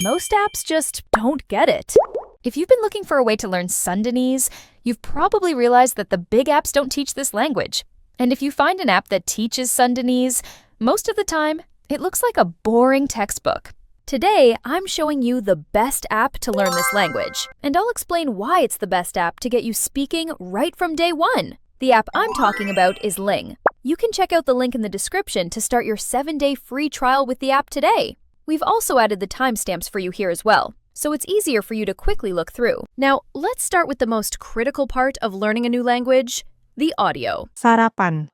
Most apps just don't get it. If you've been looking for a way to learn Sundanese, you've probably realized that the big apps don't teach this language. And if you find an app that teaches Sundanese, most of the time, it looks like a boring textbook. Today, I'm showing you the best app to learn this language, and I'll explain why it's the best app to get you speaking right from day one. The app I'm talking about is Ling. You can check out the link in the description to start your 7-day free trial with the app today. We've also added the timestamps for you here as well, so it's easier for you to quickly look through. Now, let's start with the most critical part of learning a new language, the audio. Sarapan.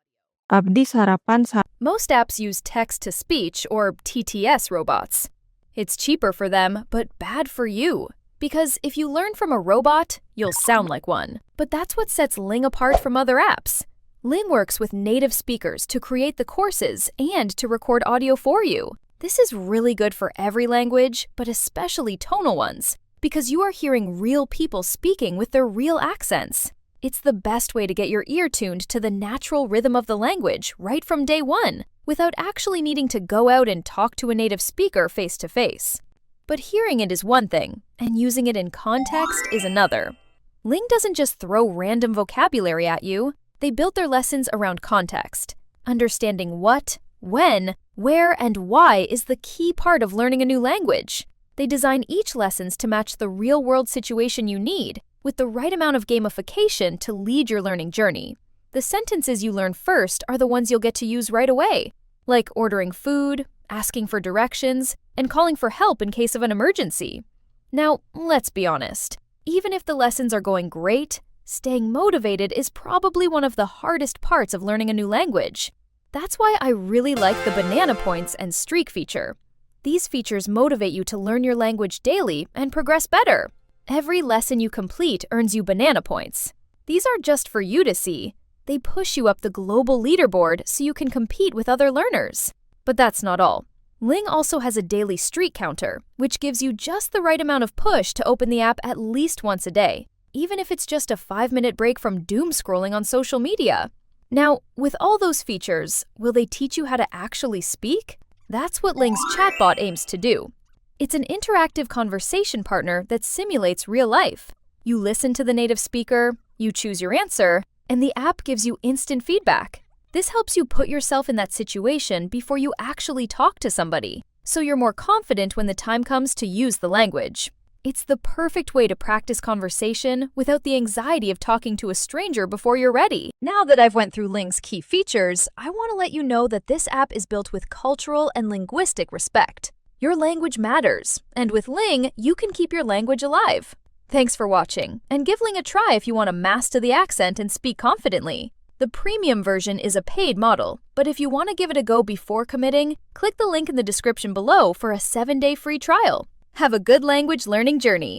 Abdi sarapan sa... Most apps use text-to-speech or TTS robots. It's cheaper for them, but bad for you. Because if you learn from a robot, you'll sound like one. But that's what sets Ling apart from other apps. Ling works with native speakers to create the courses and to record audio for you. This is really good for every language, but especially tonal ones, because you are hearing real people speaking with their real accents. It's the best way to get your ear tuned to the natural rhythm of the language right from day one, without actually needing to go out and talk to a native speaker face to face. But hearing it is one thing, and using it in context is another. Ling doesn't just throw random vocabulary at you, they build their lessons around context. Understanding what, when, where, and why is the key part of learning a new language. They design each lessons to match the real-world situation you need, with the right amount of gamification to lead your learning journey. The sentences you learn first are the ones you'll get to use right away, like ordering food, asking for directions, and calling for help in case of an emergency. Now, let's be honest. Even if the lessons are going great, staying motivated is probably one of the hardest parts of learning a new language. That's why I really like the banana points and streak feature. These features motivate you to learn your language daily and progress better. Every lesson you complete earns you banana points. These aren't just for you to see. They push you up the global leaderboard so you can compete with other learners. But that's not all. Ling also has a daily streak counter, which gives you just the right amount of push to open the app at least once a day, even if it's just a 5-minute break from doom scrolling on social media. Now, with all those features, will they teach you how to actually speak? That's what Ling's Chatbot aims to do. It's an interactive conversation partner that simulates real life. You listen to the native speaker, you choose your answer, and the app gives you instant feedback. This helps you put yourself in that situation before you actually talk to somebody, so you're more confident when the time comes to use the language. It's the perfect way to practice conversation without the anxiety of talking to a stranger before you're ready. Now that I've went through Ling's key features, I want to let you know that this app is built with cultural and linguistic respect. Your language matters, and with Ling, you can keep your language alive. Thanks for watching, and give Ling a try if you want to master the accent and speak confidently. The premium version is a paid model, but if you want to give it a go before committing, click the link in the description below for a 7-day free trial. Have a good language learning journey.